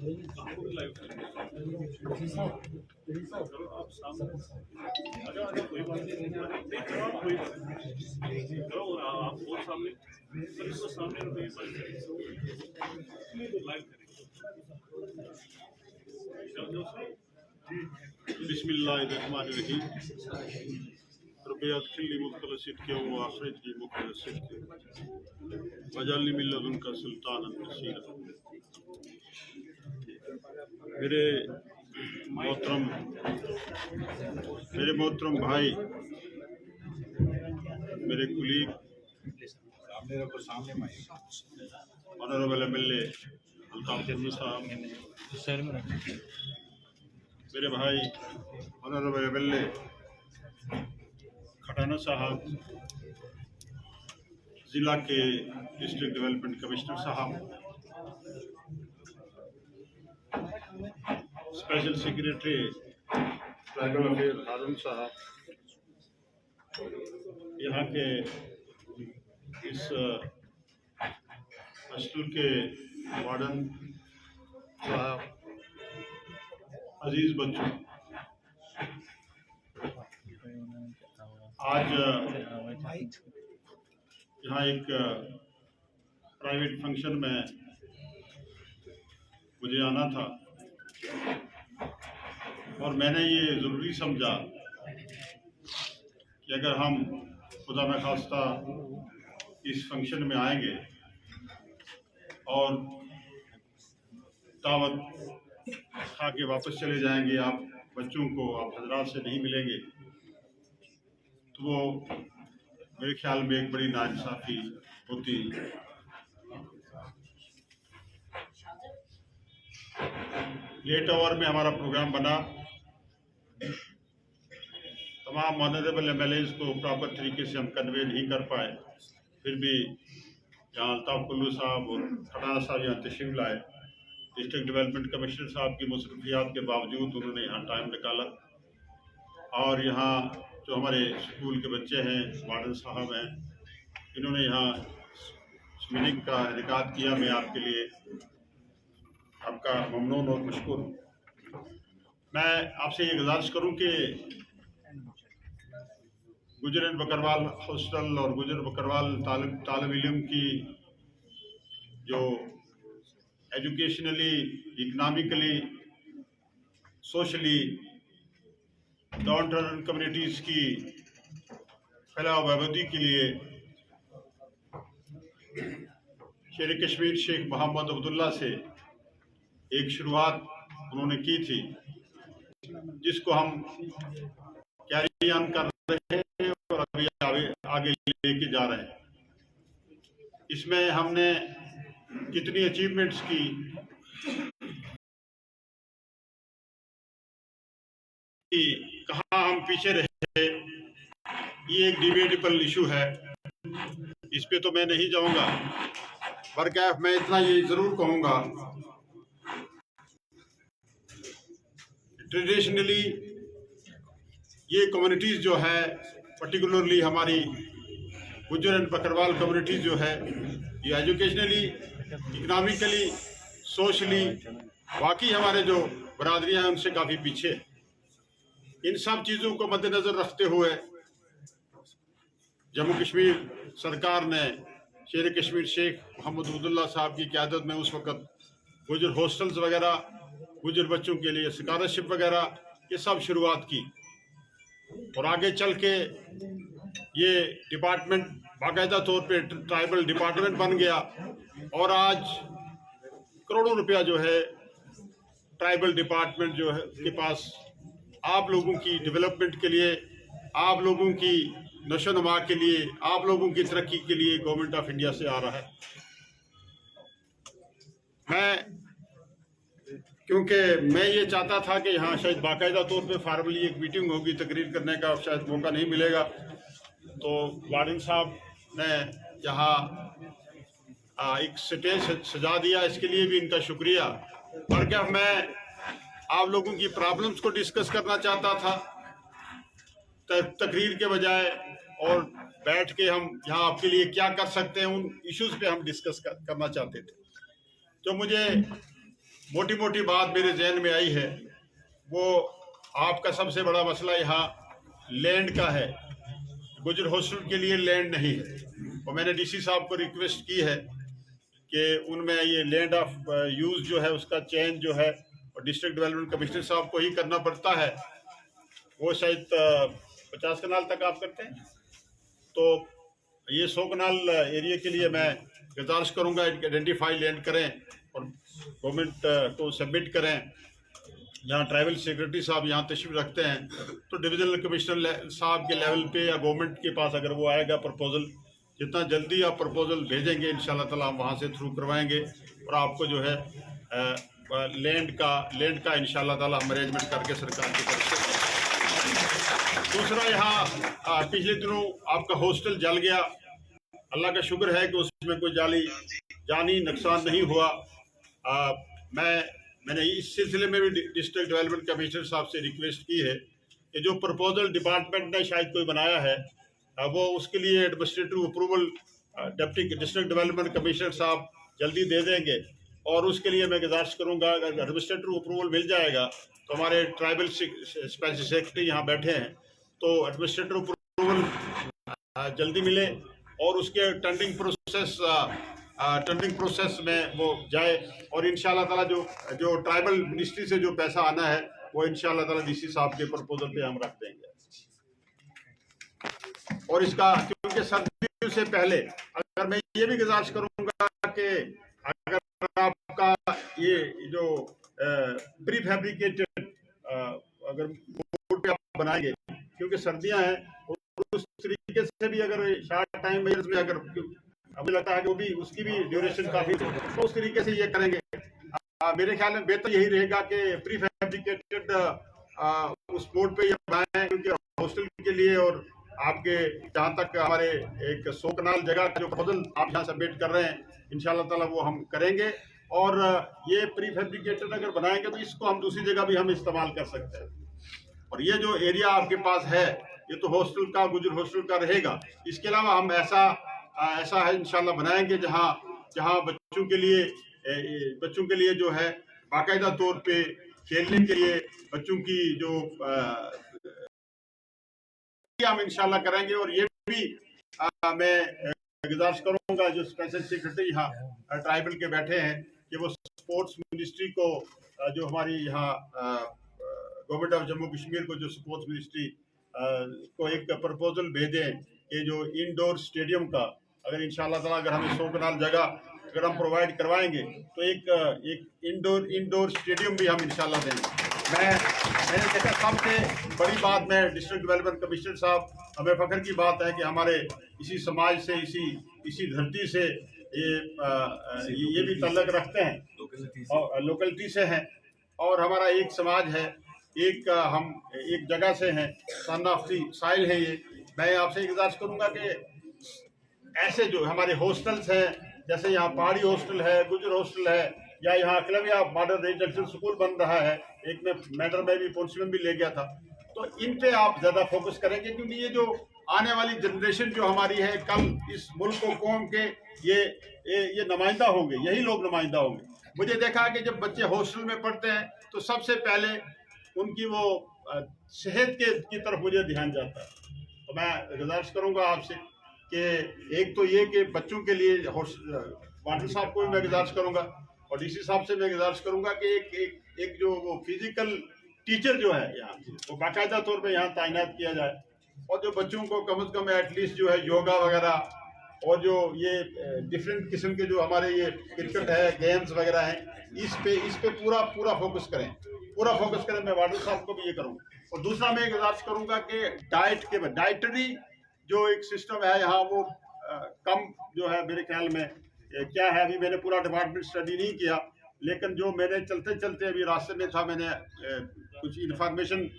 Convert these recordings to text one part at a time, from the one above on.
चलो आप सामने आ जाओ, कोई बात नहीं, नहीं जवाब कोई बात नहीं, चलो आप वो सामने, सर इसको सामने रखिए, लाइव करेंगे। बिस्मिल्लाहिर्रहमानिर्रहीम। रब्बी अदखिलनी मुदखल सिद्क़िन व अखरिजनी मुखरज सिद्क़िन वजअलनी मिन लदुनका सुल्तानन नसीरा। मेरे मोहतरम भाई, मेरे कुलीग, ऑनरेबल एमएलए अल्ताफ जरमी साहब, मेरे भाई ऑनरेबल एमएलए खटाना साहब, जिला के डिस्ट्रिक्ट डेवलपमेंट कमिश्नर साहब, स्पेशल सेक्रेटरी ट्राइबल अफेयर हारून साहब, यहाँ के इस हॉस्टल के वार्डन साहब, अजीज बच्चों, आज यहाँ एक प्राइवेट फंक्शन में मुझे आना था और मैंने ये ज़रूरी समझा कि अगर हम खुदा न खास्ता इस फंक्शन में आएंगे और दावत खा के वापस चले जाएंगे, आप बच्चों को, आप हजरात से नहीं मिलेंगे, तो वो मेरे ख्याल में एक बड़ी नाइंसाफ़ी होती। लेट आवर में हमारा प्रोग्राम बना, तमाम ऑनरेबल एमएलएज को प्रॉपर तरीके से हम कन्वे नहीं कर पाए, फिर भी यहाँ अल्ताफ कुल्लू साहब और खटाना साहब यहाँ तशरीफ लाए। डिस्ट्रिक्ट डेवलपमेंट कमिश्नर साहब की मसरूफियात के बावजूद उन्होंने यहाँ टाइम निकाला और यहाँ जो हमारे स्कूल के बच्चे हैं, वार्डन साहब हैं, इन्होंने यहाँ मीटिंग का इनेकाद किया। मैं आपके लिए आपका ममनून और मशकूर हूँ। मैं आपसे ये गुजारिश करूँ कि गुजर एंड बकरवाल हॉस्टल और गुजर बकरवाल तालिब इल्म की जो educationally, economically, socially down town communities की फलाह व बहबूदी के लिए शेर कश्मीर शेख मोहम्मद अब्दुल्ला से एक शुरुआत उन्होंने की थी, जिसको हम कैरी ऑन कर रहे हैं और अभी आगे लेके जा रहे हैं। इसमें हमने कितनी अचीवमेंट्स की, कहाँ हम पीछे रहे, ये एक डिबेटेबल इशू है, इस पे तो मैं नहीं जाऊंगा। पर क्या मैं इतना ये जरूर कहूंगा, ट्रेडिशनली ये कम्युनिटीज़ जो है, पर्टिकुलरली हमारी गुजर एंड बकरवाल कम्युनिटीज़ जो है, ये एजुकेशनली, इकनॉमिकली, सोशली बाकी हमारे जो बरादरियाँ हैं उनसे काफ़ी पीछे है। इन सब चीज़ों को मद्देनज़र रखते हुए जम्मू कश्मीर सरकार ने शेर कश्मीर शेख मोहम्मद अब्दुल्ला साहब की क़यादत में उस वक़्त गुजर हॉस्टल्स वगैरह, गुजर बच्चों के लिए स्कॉलरशिप वगैरह, ये सब शुरुआत की और आगे चल के ये डिपार्टमेंट बाकायदा तौर पे ट्राइबल डिपार्टमेंट बन गया और आज करोड़ों रुपया जो है ट्राइबल डिपार्टमेंट जो है के पास आप लोगों की डेवलपमेंट के लिए, आप लोगों की नशोनुमा के लिए, आप लोगों की तरक्की के लिए गवर्नमेंट ऑफ इंडिया से आ रहा है। क्योंकि मैं ये चाहता था कि यहाँ शायद बाकायदा तौर पे फॉर्मली एक मीटिंग होगी, तकरीर करने का शायद मौका नहीं मिलेगा, तो वार्डन साहब ने यहाँ एक स्टेज सजा दिया, इसके लिए भी इनका शुक्रिया। और क्या मैं आप लोगों की प्रॉब्लम्स को डिस्कस करना चाहता था तकरीर के बजाय, और बैठ के हम यहाँ आपके लिए क्या कर सकते हैं उन इश्यूज पे हम डिस्कस करना चाहते थे। जो मुझे मोटी मोटी बात मेरे जहन में आई है, वो आपका सबसे बड़ा मसला यहाँ लैंड का है। गुजर हॉस्टल के लिए लैंड नहीं है, और मैंने डीसी साहब को रिक्वेस्ट की है कि उनमें ये लैंड ऑफ यूज जो है उसका चेंज जो है और डिस्ट्रिक्ट डेवलपमेंट कमिश्नर साहब को ही करना पड़ता है। वो शायद 50 कनाल तक आप करते हैं, तो ये 100 कनाल एरिया के लिए मैं गुजारिश करूंगा आइडेंटिफाई लैंड करें और गवर्नमेंट को सबमिट करें। यहाँ ट्राइबल सेक्रेटरी साहब यहाँ तशरीफ रखते हैं, तो डिविजनल कमिश्नर साहब के लेवल पे या गवर्नमेंट के पास अगर वो आएगा प्रपोजल, जितना जल्दी आप प्रपोजल भेजेंगे इंशाल्लाह ताला हम वहाँ से थ्रू करवाएंगे और आपको जो है लैंड का इंशाल्लाह ताला हम अरेंजमेंट करके सरकार की तरफ से। दूसरा, यहाँ पिछले दिनों आपका हॉस्टल जल गया, अल्लाह का शुक्र है कि उसमें कोई जानी नुकसान नहीं हुआ। मैंने इस सिलसिले में भी डिस्ट्रिक्ट डेवलपमेंट कमिश्नर साहब से रिक्वेस्ट की है कि जो प्रपोजल डिपार्टमेंट ने शायद कोई बनाया है वो उसके लिए administrative approval deputy district development commissioner साहब जल्दी दे देंगे, और उसके लिए मैं गुजारिश करूंगा अगर एडमिनिस्ट्रेटिव अप्रूवल मिल जाएगा तो हमारे ट्राइबल स्पेशल सेक्रेटरी यहाँ बैठे हैं, तो एडमिनिस्ट्रेटिव अप्रूवल जल्दी मिले और उसके टेंडरिंग प्रोसेस में वो जाए, और इंशाल्लाह ताला जो ट्राइबल मिनिस्ट्री से जो पैसा आना है वो इंशाल्लाह ताला डीसी साहब के प्रपोजल पे हम रख देंगे। और इसका क्योंकि सर्दियों से पहले अगर मैं ये भी गुजारिश करूंगा कि अगर आपका ये जो प्री फैब्रिकेटेड अगर बोर्ड पे आप बनाएंगे, क्योंकि सर्दियां हैं, और उस तरीके से भी अगर शार्ट टाइम में अगर मुझे लगता है कि वो भी उसकी भी ड्यूरेशन काफी, तो उस तरीके से ये करेंगे। मेरे ख्याल में बेहतर यही रहेगा कि प्री फैब्रिकेटेड उस बोर्ड पे ये बनाएं, क्योंकि हॉस्टल के लिए और आपके जहाँ तक हमारे एक 100 कनाल जगह का जो प्रपोजल आप यहाँ सबमिट कर रहे हैं इंशाल्लाह ताला वो हम करेंगे, और ये प्री फैब्रिकेटेड अगर बनाएंगे तो इसको हम दूसरी जगह भी हम इस्तेमाल कर सकते हैं। और ये जो एरिया आपके पास है ये तो हॉस्टल का, गुजर हॉस्टल का रहेगा। इसके अलावा हम ऐसा है इंशाल्लाह बनाएंगे जहाँ बच्चों के लिए जो है बाकायदा तौर पे खेलने के लिए बच्चों की जो हम इंशाल्लाह करेंगे। और ये भी मैं गुजारिश करूंगा जो स्पेशल सेक्रेटरी यहाँ ट्राइबल के बैठे हैं कि वो स्पोर्ट्स मिनिस्ट्री को जो हमारी यहाँ गवर्नमेंट ऑफ जम्मू कश्मीर को जो स्पोर्ट्स मिनिस्ट्री को एक प्रपोजल भेजें कि जो इंडोर स्टेडियम का अगर इंशाल्लाह ताला अगर हमें 100 कनाल जगह अगर हम प्रोवाइड करवाएंगे तो एक इंडोर स्टेडियम भी हम इंशाल्लाह देंगे। मैंने देखा सबसे बड़ी बात में डिस्ट्रिक्ट डेवलपमेंट कमिश्नर साहब, हमें फख्र की बात है कि हमारे इसी समाज से इसी धरती से ये भी तल्लक रखते हैं और लोकलिटी से हैं, और हमारा एक समाज है, हम एक जगह से हैं, सन ऑफ दी साइल है ये। मैं आपसे गुजारिश करूंगा कि ऐसे जो हमारे हॉस्टल्स हैं, जैसे यहाँ पहाड़ी हॉस्टल है, गुजर हॉस्टल है, या यहाँ एकलव्या मॉडल रेजिडेंशियल स्कूल बन रहा है, एक में मैटर में भी पॉलिसी में भी ले गया था, तो इन पे आप ज्यादा फोकस करेंगे, क्योंकि ये जो आने वाली जनरेशन जो हमारी है कल इस मुल्क को कौम के ये नुमाइंदा होंगे, यही लोग नुमाइंदा होंगे। मुझे देखा कि जब बच्चे हॉस्टल में पढ़ते हैं तो सबसे पहले उनकी वो सेहत की तरफ मुझे ध्यान जाता है। तो मैं गुजारिश करूंगा आपसे कि एक तो ये कि बच्चों के लिए वाटर साहब को भी मैं गुजारिश करूंगा और डीसी साहब से मैं गुजारिश करूंगा कि एक जो वो फिजिकल टीचर जो है यहाँ वो बाकायदा तौर पे यहाँ तैनात किया जाए, और जो बच्चों को कम से कम एटलीस्ट जो है योगा वगैरह और जो ये डिफरेंट किस्म के जो हमारे ये क्रिकेट है, गेम्स वगैरह हैं, इस पे पूरा फोकस करें। मैं वाटर साहब को भी ये करूँगा। और दूसरा मैं गुजारिश करूँगा कि डाइटरी जो एक सिस्टम है यहाँ वो कम जो है मेरे ख्याल में क्या है, अभी मैंने पूरा डिपार्टमेंट स्टडी नहीं किया, लेकिन जो मैंने चलते अभी रास्ते में था, मैंने कुछ इन्फॉर्मेशन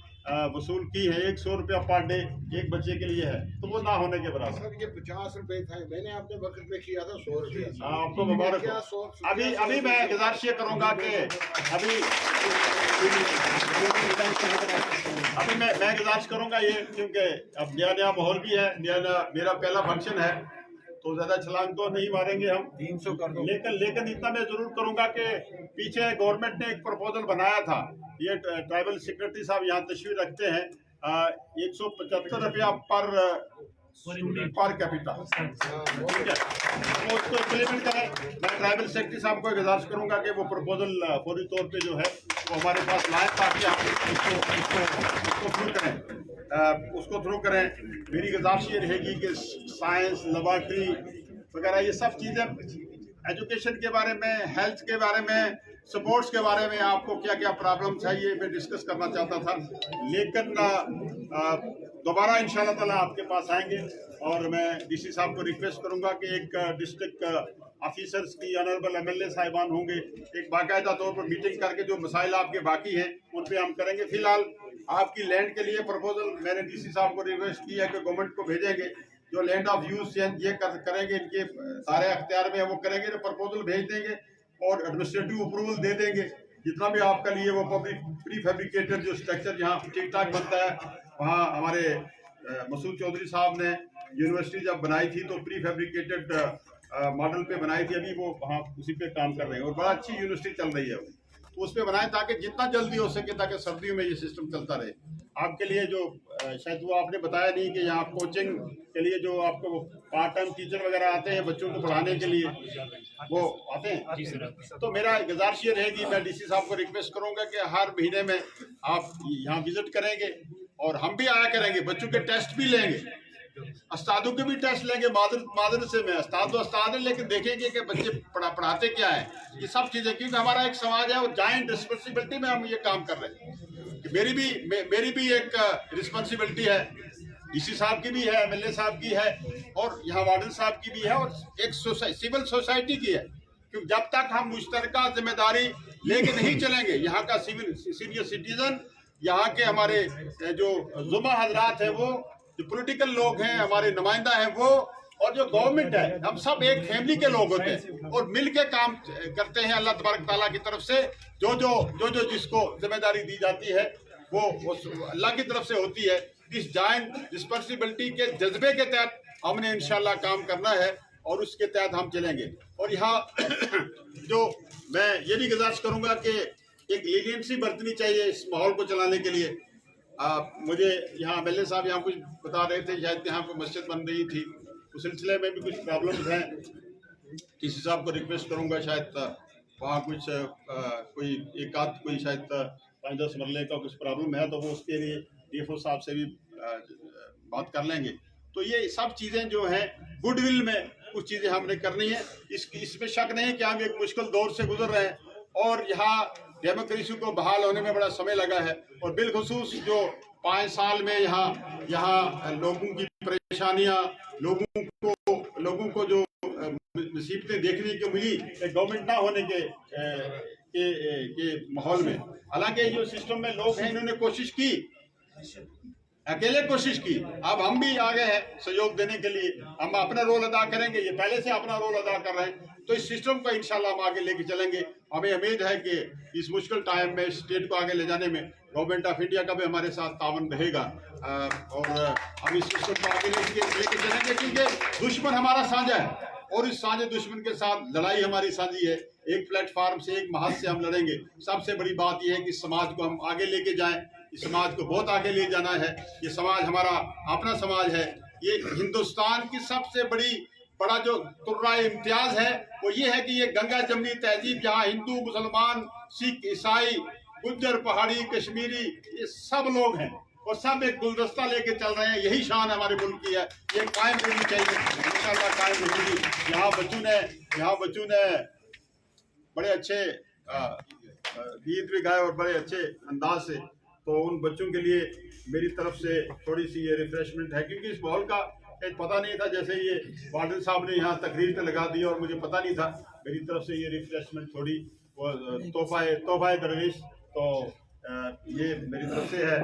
वसूल की है। 100 रुपया पर डे एक बच्चे के लिए है, तो वो ना होने के बराबर। सर ये 50 रुपए था, मैंने आपने वक्त में किया था 100 रुपया। आपको मुबारक हो। अभी मैं गुजारिश ये करूंगा कि अभी मैं गुजारिश करूंगा ये, क्योंकि अब नया माहौल भी है, नया मेरा पहला फंक्शन है, तो ज्यादा छलांग तो नहीं मारेंगे हम, 300 कर दो। लेकिन इतना मैं जरूर करूंगा कि पीछे गवर्नमेंट ने एक प्रपोजल बनाया था, ये ट्राइबल सेक्रेटरी साहब यहाँ तशरीफ रखते हैं, 175 रुपया पर कैपिटा, ठीक है, तो उसको इम्प्लीमेंट करें। मैं ट्राइबल सेक्रेटरी साहब को गुजारिश करूंगा कि वो प्रपोजल फौरी तौर पे जो है वो हमारे पास लाएं ताकि आप उसको थ्रू करें, उसको थ्रू करें। मेरी गुजारिश ये रहेगी कि साइंस, लेबॉर्ट्री वगैरह ये सब चीज़ें, एजुकेशन के बारे में, हेल्थ के बारे में, स्पोर्ट्स के बारे में आपको क्या क्या प्रॉब्लम्स है ये मैं डिस्कस करना चाहता था, लेकिन दोबारा इंशाल्लाह ताला आपके पास आएंगे। और मैं डीसी साहब को रिक्वेस्ट करूंगा कि एक डिस्ट्रिक्ट ऑफिसर्स की ऑनरेबल एमएलए साहिबान होंगे, एक बाकायदा तौर पर मीटिंग करके जो मसाइल आपके बाकी हैं उन पे हम करेंगे। फिलहाल आपकी लैंड के लिए प्रपोजल मैंने डीसी साहब को रिक्वेस्ट की है कि गवर्नमेंट को भेजेंगे, जो लैंड ऑफ यूज ये करेंगे, इनके सारे अख्तियार में वो करेंगे, तो प्रपोजल भेज देंगे और एडमिनिस्ट्रेटिव अप्रूवल दे देंगे। जितना भी आपका लिए वो पब्लिक प्री फैब्रिकेटेड जो स्ट्रक्चर जहाँ ठीक ठाक बनता है, वहाँ हमारे मसूद चौधरी साहब ने यूनिवर्सिटी जब बनाई थी तो प्री फैब्रिकेटेड मॉडल पे बनाई थी, अभी वो वहाँ उसी पे काम कर रहे हैं और बड़ा अच्छी यूनिवर्सिटी चल रही है वो, तो उस पर बनाए ताकि जितना जल्दी हो सके ताकि सर्दियों में ये सिस्टम चलता रहे। आपके लिए जो शायद वो आपने बताया नहीं कि यहाँ कोचिंग के लिए जो आपको पार्ट टाइम टीचर वगैरह आते हैं बच्चों को पढ़ाने के लिए, वो आते हैं। तो मेरा गुजारिश ये रहेगी, मैं डीसी साहब को रिक्वेस्ट करूंगा कि हर महीने में आप यहाँ विजिट करेंगे और हम भी आया करेंगे, बच्चों के टेस्ट भी लेंगे, उस्तादों के भी टेस्ट लेंगे, मादरसे में उस्ताद है, लेकिन देखेंगे कि बच्चे पढ़ाते क्या है, ये सब चीजें, क्योंकि हमारा एक समाज है और जॉइंट रिस्पॉन्सिबिलिटी में हम ये काम कर रहे हैं कि मेरी भी एक रिस्पॉन्सिबिलिटी है, डीसी साहब की भी है, एमएलए साहब की है और यहाँ वार्डन साहब की भी है और एक सिविल सोसाइटी की है, क्योंकि जब तक हम मुश्तरका जिम्मेदारी लेके नहीं चलेंगे, यहाँ का सीनियर सिटीजन, यहाँ के हमारे जो जुमा हजरात है, वो जो पॉलिटिकल लोग हैं, हमारे नुमाइंदा हैं वो, और जो गवर्नमेंट है, हम सब एक फैमिली के लोग होते हैं और मिल के काम करते हैं। अल्लाह तबारक ताला की तरफ से जो जिसको जिम्मेदारी दी जाती है वो अल्लाह की तरफ से होती है। इस जॉइंट रिस्पॉन्सिबिलिटी के जज्बे के तहत हमने इंशाल्लाह काम करना है और उसके तहत हम चलेंगे। और यहाँ जो मैं ये भी गुजारिश करूंगा कि एक लीनियंसी बरतनी चाहिए इस माहौल को चलाने के लिए। मुझे यहाँ एमएलए साहब यहाँ कुछ बता रहे थे, शायद यहाँ पर मस्जिद बन रही थी, उस सिलसिले में भी कुछ प्रॉब्लम्स हैं। डीसी साहब को रिक्वेस्ट करूंगा, शायद वहाँ कुछ कोई एक आध कोई शायद 5-10 मरले का कुछ प्रॉब्लम है, तो वो उसके लिए डीएफओ साहब से भी बात कर लेंगे। तो ये सब चीज़ें जो हैं गुडविल में कुछ चीज़ें हमने करनी है, इसमें शक नहीं कि हम एक मुश्किल दौर से गुजर रहे हैं और यहाँ डेमोक्रेसी को बहाल होने में बड़ा समय लगा है और बिलखुसूस जो 5 साल में यहाँ लोगों की परेशानियाँ, लोगों को जो मुसीबतें देखने को मिली गवर्नमेंट ना होने के माहौल में। हालांकि जो सिस्टम में लोग हैं इन्होंने कोशिश की, अकेले कोशिश की, अब हम भी आ गए हैं सहयोग देने के लिए, हम अपना रोल अदा करेंगे, ये पहले से अपना रोल अदा कर रहे हैं। तो इस सिस्टम को इंशाल्लाह हम आगे लेके चलेंगे। हमें उम्मीद है कि इस मुश्किल टाइम में स्टेट को आगे ले जाने में गवर्नमेंट ऑफ इंडिया का भी हमारे साथ तावन रहेगा और हम इस सिस्टम को आगे लेके चलेंगे, क्योंकि दुश्मन हमारा साझा है और इस साझे दुश्मन के साथ लड़ाई हमारी साझी है। एक प्लेटफार्म से, एक महज से हम लड़ेंगे। सबसे बड़ी बात यह है कि समाज को हम आगे लेके जाएं, इस समाज को बहुत आगे ले जाना है। ये समाज हमारा अपना समाज है। ये हिंदुस्तान की सबसे बड़ा जो तुर्रा इम्तियाज है वो ये है कि ये गंगा जमनी तहजीब, जहाँ हिंदू, मुसलमान, सिख, ईसाई, गुज्जर, पहाड़ी, कश्मीरी, ये सब लोग हैं और सब एक गुलदस्ता लेके चल रहे हैं। यही शान हमारे मुल्क की है, ये कायम रहनी चाहिए, इंशाल्लाह कायम रहेगी। यहाँ बच्चों ने बड़े अच्छे गीत भी गाए और बड़े अच्छे अंदाज से, तो उन बच्चों के लिए मेरी तरफ से थोड़ी सी ये रिफ्रेशमेंट है, क्योंकि इस माहौल का एक पता नहीं था। जैसे ये वार्डन साहब ने यहाँ तकरीर पे लगा दी और मुझे पता नहीं था, मेरी तरफ से ये रिफ्रेशमेंट थोड़ी तोहफा दरवेश, तो ये मेरी तरफ से है।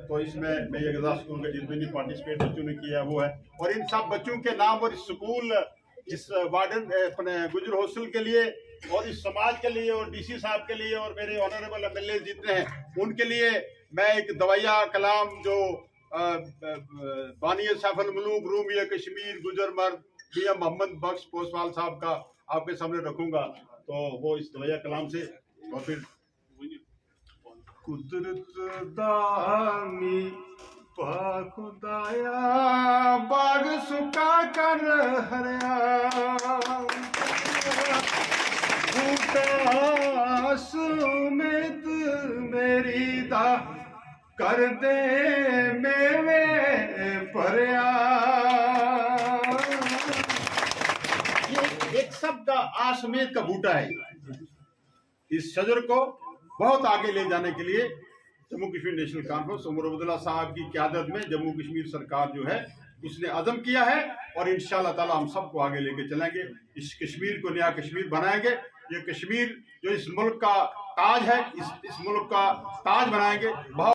तो इसमें मैं ये गुजारिश करूँगा जितने भी पार्टिसिपेट बच्चों ने किया वो है, और इन सब बच्चों के नाम और इस स्कूल, इस वार्डन अपने गुजर हॉस्टल के लिए और इस समाज के लिए और डीसी साहब के लिए और मेरे ऑनरेबल एमएलए जितने हैं उनके लिए मैं एक दवाइया कलाम जो बानिय सफल मुलूक, रूमिया कश्मीर, गुजर मर्द, मियां मोहम्मद बख्श पोसवाल साहब का आपके सामने रखूंगा, तो वो इस दवैया कलाम से और फिर कुदरत दामी पा खुदाया बाग सुका कर हरिया सुमित मेरी दा कर दे मेवे भरिया। ये एक शब्द का आसमेत का बूटा है। इस शजर को बहुत आगे ले जाने के लिए जम्मू कश्मीर नेशनल कॉन्फ्रेंस उमर अब्दुल्ला साहब की क़यादत में जम्मू कश्मीर सरकार जो है उसने अज़म किया है, और इंशाअल्लाह ताला हम सबको आगे लेके चलेंगे। इस कश्मीर को नया कश्मीर बनाएंगे। ये कश्मीर जो इस मुल्क का ताज है, इस मुल्क का ताज बनाएंगे। बहुत